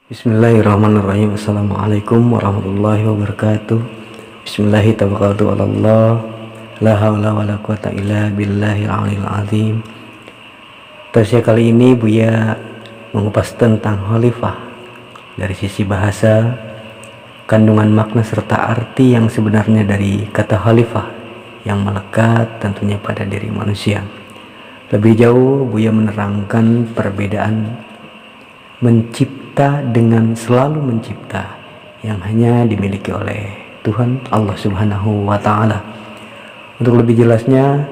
Bismillahirrahmanirrahim. Assalamualaikum warahmatullahi wabarakatuh. Bismillahirrahmanirrahim. La haula wala quwata illa billahil aliyil azim. Tausiah kali ini Buya mengupas tentang khalifah dari sisi bahasa, kandungan makna serta arti yang sebenarnya dari kata khalifah yang melekat tentunya pada diri manusia. Lebih jauh Buya menerangkan perbedaan mencipta dengan selalu mencipta yang hanya dimiliki oleh Tuhan Allah Subhanahu wa Ta'ala. Untuk lebih jelasnya,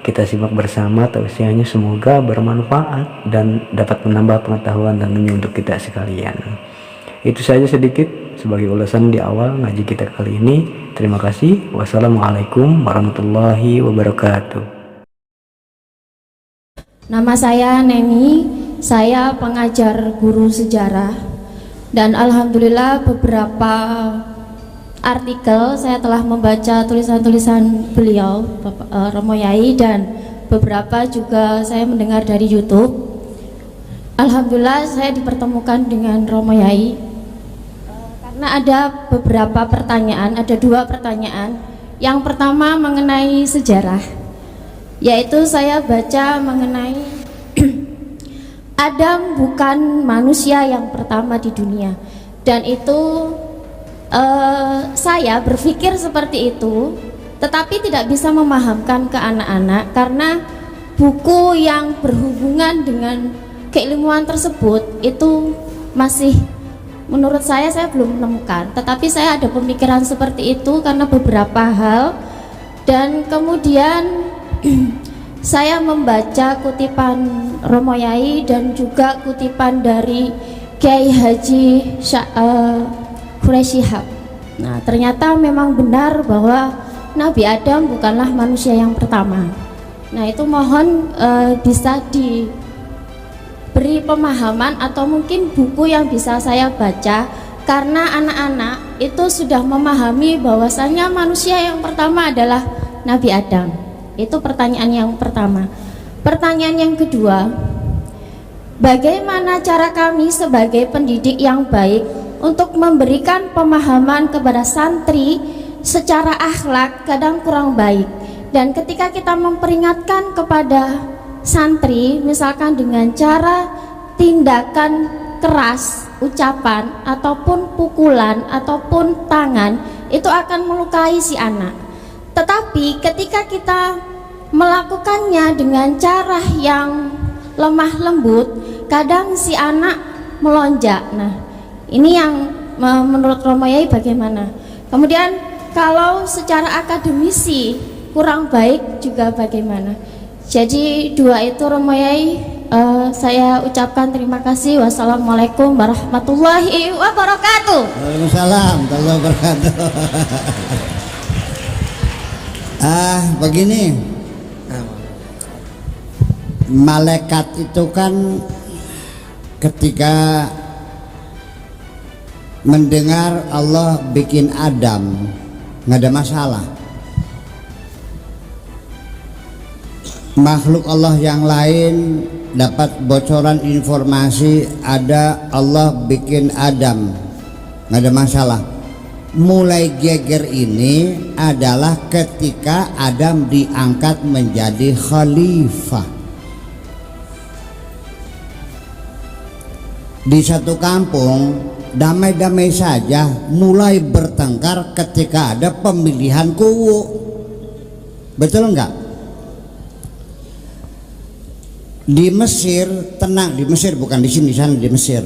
kita simak bersama tausiahnya, semoga bermanfaat dan dapat menambah pengetahuan tentunya untuk kita sekalian. Itu saja sedikit sebagai ulasan di awal ngaji kita kali ini. Terima kasih. Wassalamualaikum warahmatullahi wabarakatuh. Nama saya Neni, saya pengajar guru sejarah, dan alhamdulillah beberapa artikel saya telah membaca tulisan-tulisan beliau, Bapak Romo Yai, dan beberapa juga saya mendengar dari YouTube. Alhamdulillah saya dipertemukan dengan Romo Yai karena ada beberapa pertanyaan, ada dua pertanyaan. Yang pertama mengenai sejarah, yaitu saya baca mengenai Adam bukan manusia yang pertama di dunia, dan itu saya berpikir seperti itu, tetapi tidak bisa memahamkan ke anak-anak karena buku yang berhubungan dengan keilmuan tersebut itu masih, menurut saya belum menemukan. Tetapi saya ada pemikiran seperti itu karena beberapa hal, dan kemudian saya membaca kutipan Romo Yai dan juga kutipan dari Kiai Haji Quraisy Shihab. Nah, ternyata memang benar bahwa Nabi Adam bukanlah manusia yang pertama. Nah, itu mohon bisa diberi pemahaman atau mungkin buku yang bisa saya baca, karena anak-anak itu sudah memahami bahwasanya manusia yang pertama adalah Nabi Adam. Itu pertanyaan yang pertama. Pertanyaan yang kedua, bagaimana cara kami sebagai pendidik yang baik untuk memberikan pemahaman kepada santri secara akhlak kadang kurang baik, dan ketika kita memperingatkan kepada santri misalkan dengan cara tindakan keras, ucapan ataupun pukulan ataupun tangan, itu akan melukai si anak. Tetapi ketika kita melakukannya dengan cara yang lemah lembut, kadang si anak melonjak. Nah, ini yang menurut Romo Yai bagaimana? Kemudian kalau secara akademisi kurang baik juga bagaimana? Jadi dua itu Romo Yai, saya ucapkan terima kasih. Wassalamualaikum warahmatullahi wabarakatuh. Waalaikumsalam warahmatullahi wabarakatuh. Begini, malaikat itu kan ketika mendengar Allah bikin Adam nggak ada masalah. Makhluk Allah yang lain dapat bocoran informasi ada Allah bikin Adam, nggak ada masalah. Mulai geger ini adalah ketika Adam diangkat menjadi khalifah. Di satu kampung damai-damai saja, mulai bertengkar ketika ada pemilihan kuwu. Betul enggak? Di Mesir tenang, di Mesir bukan di sini, sana di Mesir.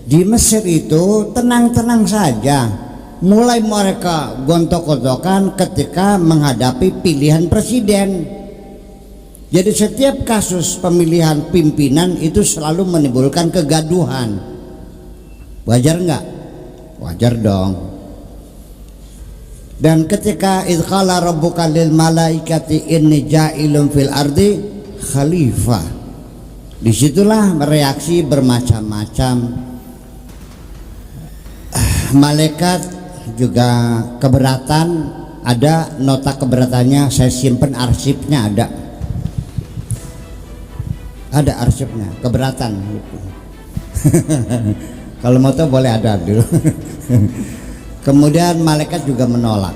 Di Mesir itu tenang-tenang saja. Mulai mereka gontok-gontokan ketika menghadapi pilihan presiden. Jadi setiap kasus pemilihan pimpinan itu selalu menimbulkan kegaduhan. Wajar enggak? Wajar dong. Dan ketika idqala rabbuka lil malaikati inni ja'ilun fil ardi khalifah, disitulah reaksi bermacam-macam. Malaikat juga keberatan, ada nota keberatannya, saya simpen arsipnya, ada arsipnya, keberatan gitu. Kalau mau tahu boleh ada dulu. Kemudian malaikat juga menolak.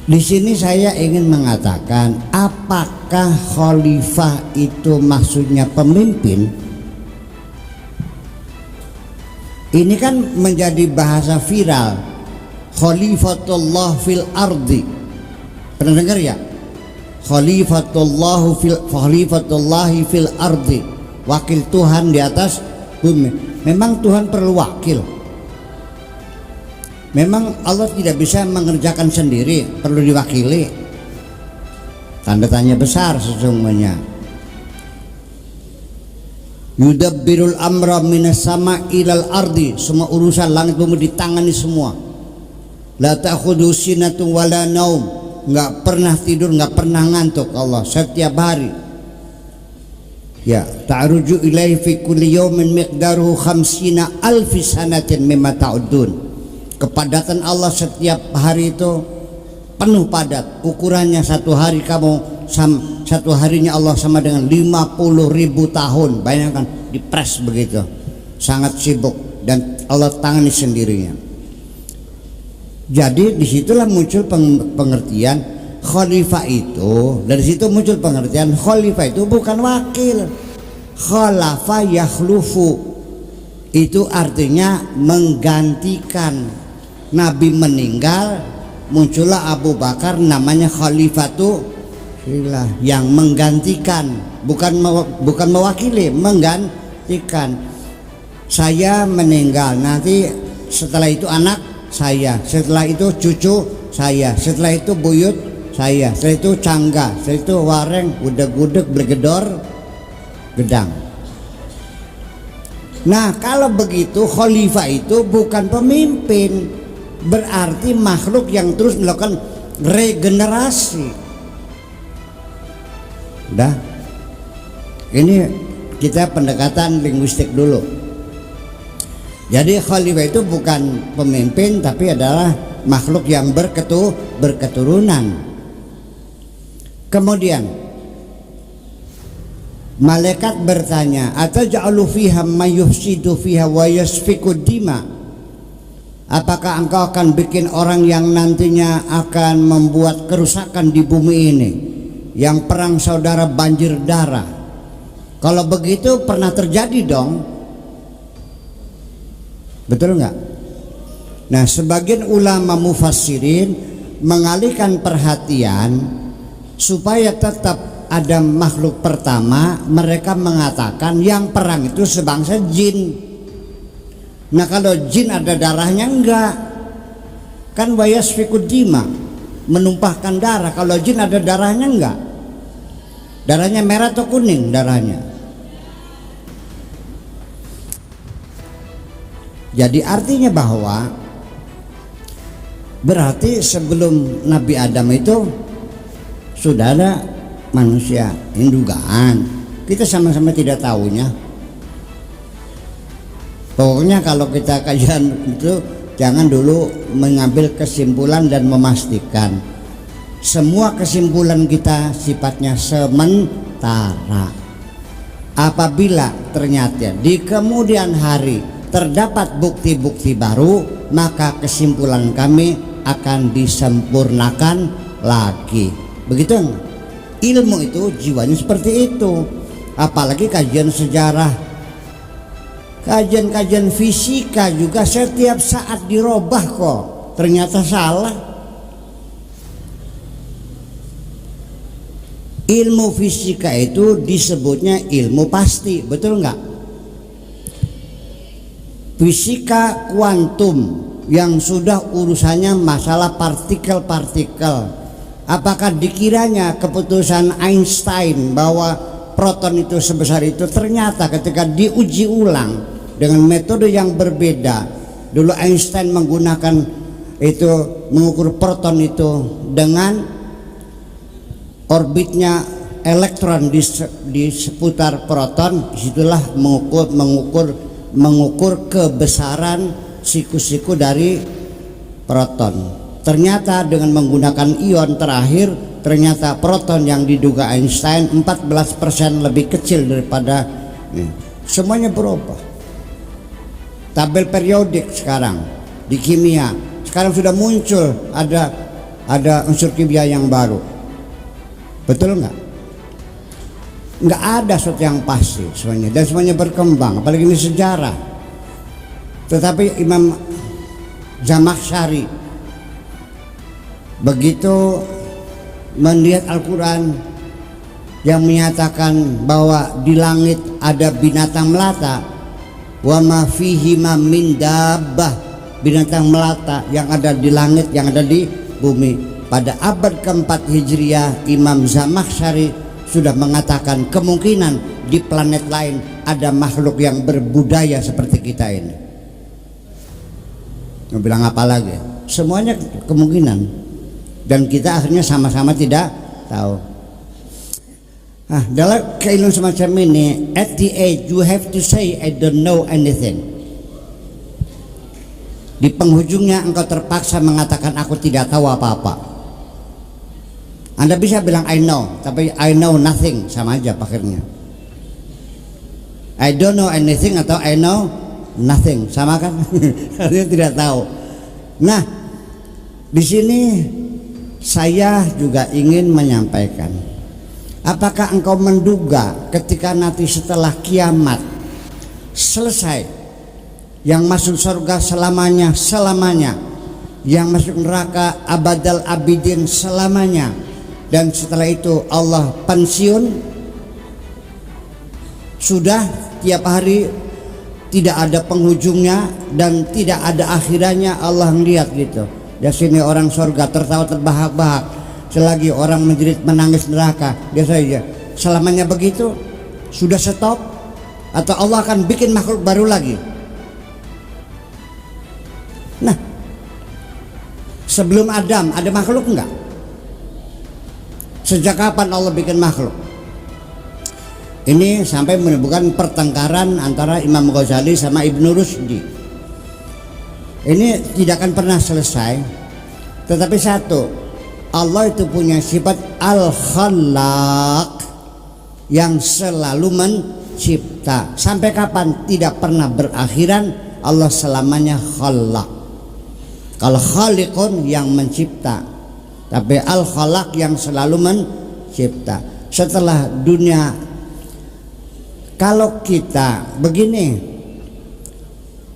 Di sini saya ingin mengatakan, apakah khalifah itu maksudnya pemimpin? Ini kan menjadi bahasa viral. Khalifatullah fil ardi. Pernah dengar ya? Khalifatullahi fil ardi. Wakil Tuhan di atas bumi. Memang Tuhan perlu wakil. Memang Allah tidak bisa mengerjakan sendiri, perlu diwakili. Tanda tanya besar sesungguhnya. Yudabbirul amra minas sama ilal ardi. Semua urusan langit bumi ditangani semua. La ta'khudhu sinatun wala naum. Enggak pernah tidur, enggak pernah ngantuk Allah setiap hari. Ya, ta'ruju ilaihi fi kulli yawmin miqdaruhu 50 alfi sanatin mimma ta'udun. Kepadatan Allah setiap hari itu penuh padat. Ukurannya satu hari satu harinya Allah sama dengan 50.000 tahun. Bayangkan, dipres begitu, sangat sibuk, dan Allah tangani sendirinya. Jadi disitulah muncul pengertian khalifah itu. Dari situ muncul pengertian khalifah itu bukan wakil. Khalafa yakhlufu itu artinya menggantikan. Nabi meninggal, muncullah Abu Bakar, namanya khalifatullah, yang menggantikan, bukan mewakili, menggantikan. Saya meninggal, nanti setelah itu anak saya, setelah itu cucu saya, setelah itu buyut saya, setelah itu cangga, setelah itu wareng, gudeg-gudeg, bergedor, gedang. Nah, kalau begitu khalifah itu bukan pemimpin, berarti makhluk yang terus melakukan regenerasi. Dah, ini kita pendekatan linguistik dulu. Jadi khalifah itu bukan pemimpin, tapi adalah makhluk yang berketurunan. Kemudian malaikat bertanya, ataj'alu fiha may yufsidu fiha wa yasfiku dima? Apakah engkau akan bikin orang yang nantinya akan membuat kerusakan di bumi ini, yang perang saudara banjir darah? Kalau begitu pernah terjadi dong, betul nggak? Nah, sebagian ulama mufassirin mengalihkan perhatian supaya tetap ada makhluk pertama. Mereka mengatakan yang perang itu sebangsa jin. Nah, kalau jin ada darahnya enggak, kan wayasfikud dima, menumpahkan darah. Kalau jin ada darahnya enggak, darahnya merah atau kuning darahnya. Jadi artinya bahwa berarti sebelum Nabi Adam itu sudah ada manusia. Ini dugaan, kita sama-sama tidak tahunya. Pokoknya kalau kita kajian itu jangan dulu mengambil kesimpulan dan memastikan. Semua kesimpulan kita sifatnya sementara. Apabila ternyata di kemudian hari terdapat bukti-bukti baru, maka kesimpulan kami akan disempurnakan lagi. Begitu. Ilmu itu jiwanya seperti itu. Apalagi kajian sejarah, kajian-kajian fisika juga setiap saat dirubah kok, ternyata salah. Ilmu fisika itu disebutnya ilmu pasti, betul nggak? Fisika kuantum yang sudah urusannya masalah partikel-partikel. Apakah dikiranya keputusan Einstein bahwa proton itu sebesar itu, ternyata ketika diuji ulang dengan metode yang berbeda. Dulu Einstein menggunakan itu, mengukur proton itu dengan orbitnya elektron di seputar proton. Disitulah mengukur kebesaran siku-siku dari proton. Ternyata dengan menggunakan ion terakhir, ternyata proton yang diduga Einstein 14% lebih kecil daripada semuanya berubah. tabel periodik sekarang di kimia. Sekarang sudah muncul ada unsur kimia yang baru. Betul nggak? Nggak ada sesuatu yang pasti semuanya, dan semuanya berkembang, apalagi ini sejarah. Tetapi Imam Zamakhsyari begitu melihat Al-Quran yang menyatakan bahwa di langit ada binatang melata, wa ma fihi ma min dabbah, binatang melata yang ada di langit, yang ada di bumi. Pada abad keempat Hijriah, Imam Zamakhsyari sudah mengatakan kemungkinan di planet lain ada makhluk yang berbudaya seperti kita ini. Mau bilang apa lagi? Semuanya kemungkinan, dan kita akhirnya sama-sama tidak tahu. Dalam keilmuan semacam ini, at the age you have to say I don't know anything. Di penghujungnya engkau terpaksa mengatakan aku tidak tahu apa-apa. Anda bisa bilang I know, tapi I know nothing, sama aja akhirnya. I don't know anything atau I know nothing, sama kan? Artinya tidak tahu. Nah, di sini saya juga ingin menyampaikan, apakah engkau menduga ketika nanti setelah kiamat selesai, yang masuk surga selamanya, yang masuk neraka abadal abidin selamanya, dan setelah itu Allah pensiun, sudah tiap hari tidak ada penghujungnya dan tidak ada akhirannya, Allah melihat gitu. Di sini orang surga tertawa terbahak-bahak, selagi orang menjerit menangis neraka, biasa aja. Selamanya begitu? Sudah stop? Atau Allah akan bikin makhluk baru lagi? Nah, sebelum Adam ada makhluk enggak? Sejak kapan Allah bikin makhluk? Ini sampai menimbulkan pertengkaran antara Imam Ghazali sama Ibnu Rusdi. Ini tidak akan pernah selesai. Tetapi satu, Allah itu punya sifat Al-Khallaq, yang selalu mencipta. Sampai kapan? Tidak pernah berakhiran. Allah selamanya Khallaq. Kalau Khaliqun yang mencipta, tapi Al-Khalaq yang selalu mencipta. Setelah dunia, kalau kita begini,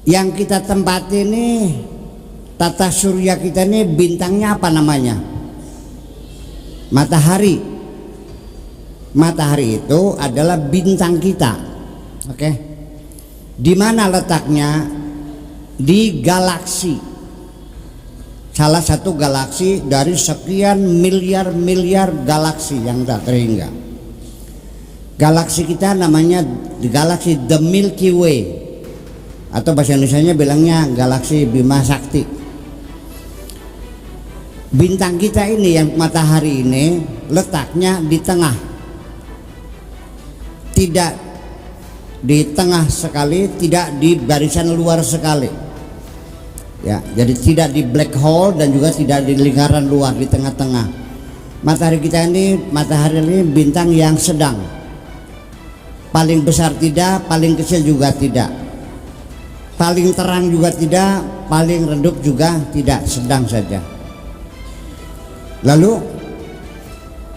yang kita tempati ini, tata surya kita ini, bintangnya apa namanya? Matahari. Matahari itu adalah bintang kita. Oke. Di mana letaknya? Di galaksi. Salah satu galaksi dari sekian miliar galaksi yang tak terhingga. Galaksi kita namanya galaksi The Milky Way, atau bahasa Indonesianya bilangnya galaksi Bima Sakti. Bintang kita ini, yang matahari ini, letaknya di tengah. Tidak di tengah sekali, tidak di barisan luar sekali. Ya, jadi tidak di black hole dan juga tidak di lingkaran luar, di tengah-tengah. Matahari kita ini, matahari ini bintang yang sedang. Paling besar tidak, paling kecil juga tidak. Paling terang juga tidak, paling redup juga tidak, sedang saja. Lalu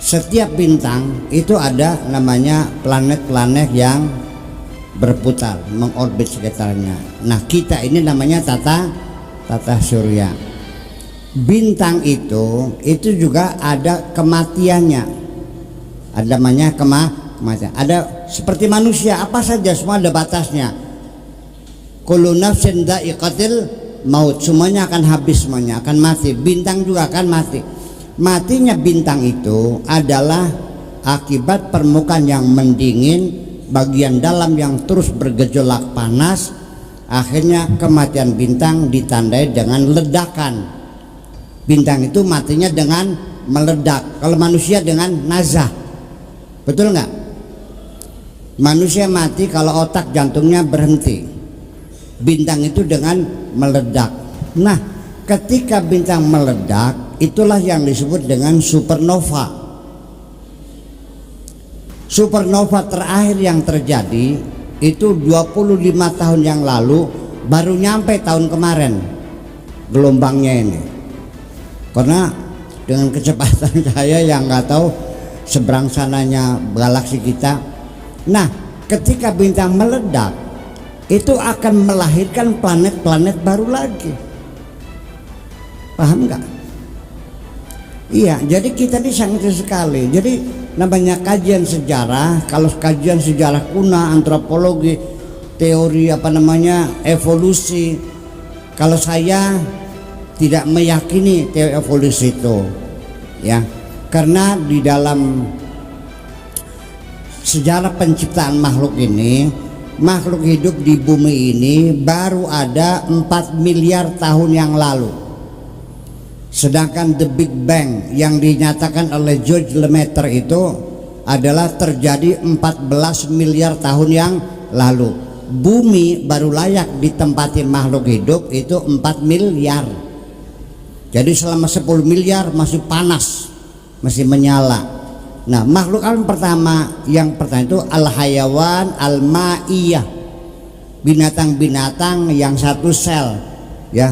setiap bintang itu ada namanya planet-planet yang berputar, mengorbit sekitarnya. Nah, kita ini namanya tata surya. Bintang itu juga ada kematiannya. Ada namanya kematian. Ada seperti manusia, apa saja semua ada batasnya. Kullu nafsin dha'iqatil maut, semuanya akan habis, semuanya akan mati. Bintang juga akan mati. Matinya bintang itu adalah akibat permukaan yang mendingin, bagian dalam yang terus bergejolak panas. Akhirnya kematian bintang ditandai dengan ledakan. Bintang itu matinya dengan meledak. Kalau manusia dengan nazah. Betul nggak? Manusia mati kalau otak jantungnya berhenti. Bintang itu dengan meledak. Nah, ketika bintang meledak, itulah yang disebut dengan supernova. Supernova terakhir yang terjadi itu 25 tahun yang lalu, baru nyampe tahun kemarin gelombangnya ini, karena dengan kecepatan saya yang nggak tahu seberang sananya galaksi kita. Nah, ketika bintang meledak itu akan melahirkan planet-planet baru lagi. Paham nggak? Iya, jadi kita ini sangat sekali. Jadi namanya kajian sejarah, kalau kajian sejarah kuno, antropologi, teori evolusi, kalau saya tidak meyakini teori evolusi itu, ya, karena di dalam sejarah penciptaan makhluk ini, makhluk hidup di bumi ini baru ada 4 miliar tahun yang lalu. Sedangkan The Big Bang yang dinyatakan oleh George Lemaitre itu adalah terjadi 14 miliar tahun yang lalu. Bumi baru layak ditempati makhluk hidup itu 4 miliar. Jadi selama 10 miliar masih panas, masih menyala. Nah, makhluk alam pertama itu al-hayawan al-ma'iyah, binatang-binatang yang satu sel, ya,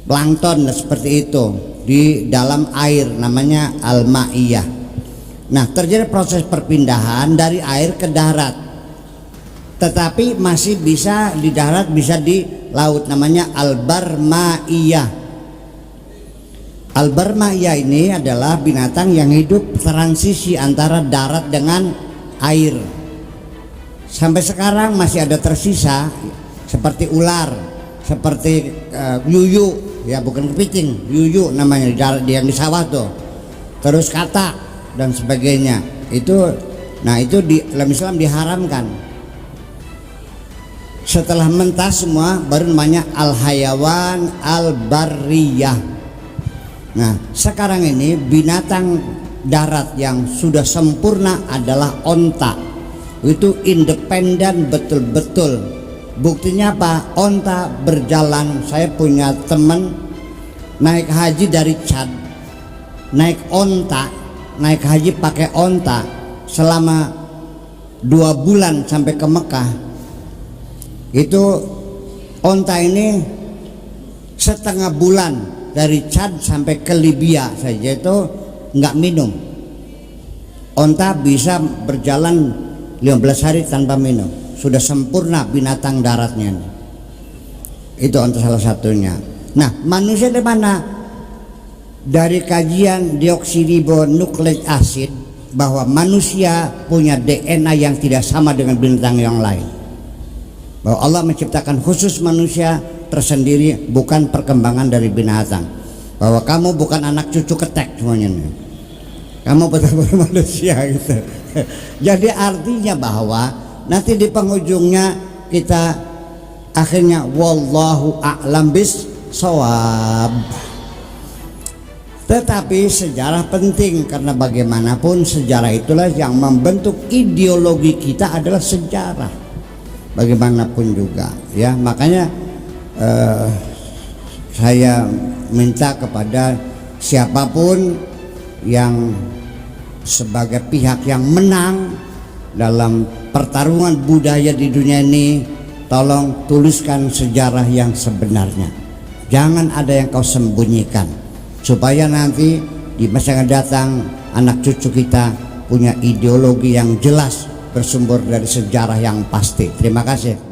plankton seperti itu di dalam air, namanya al-ma'iyah. Nah, terjadi proses perpindahan dari air ke darat, tetapi masih bisa di darat, bisa di laut, namanya al-barma'iyah. Al-barma'iyah ini adalah binatang yang hidup transisi antara darat dengan air. Sampai sekarang masih ada tersisa, seperti ular, seperti yuyu, ya bukan kepiting, yuyu namanya di darat, yang di sawah tuh, terus katak dan sebagainya. Itu, nah itu di dalam Islam diharamkan. Setelah mentas semua baru namanya al-hayawan al-barriyah. Nah, sekarang ini binatang darat yang sudah sempurna adalah onta. Itu independen betul-betul. Buktinya apa? Onta berjalan. Saya punya teman naik haji dari Chad, naik onta, naik haji pakai onta selama 2 bulan sampai ke Mekah. Itu onta ini setengah bulan dari Chad sampai ke Libya saja itu nggak minum. Onta bisa berjalan 15 hari tanpa minum. Sudah sempurna binatang daratnya. Itu onta salah satunya. Nah, manusia di mana? Dari kajian deoksiribonukleik asid bahwa manusia punya DNA yang tidak sama dengan binatang yang lain. Bahwa Allah menciptakan khusus manusia tersendiri, bukan perkembangan dari binatang. Bahwa kamu bukan anak cucu ketek semuanya, kamu betul-betul manusia gitu. Jadi artinya bahwa nanti di penghujungnya kita akhirnya wallahu a'lam bis-shawab. Tetapi sejarah penting, karena bagaimanapun sejarah itulah yang membentuk ideologi kita, adalah sejarah bagaimanapun juga, ya. Makanya saya minta kepada siapapun yang sebagai pihak yang menang dalam pertarungan budaya di dunia ini, tolong tuliskan sejarah yang sebenarnya. Jangan ada yang kau sembunyikan, supaya nanti di masa yang datang anak cucu kita punya ideologi yang jelas bersumber dari sejarah yang pasti. Terima kasih.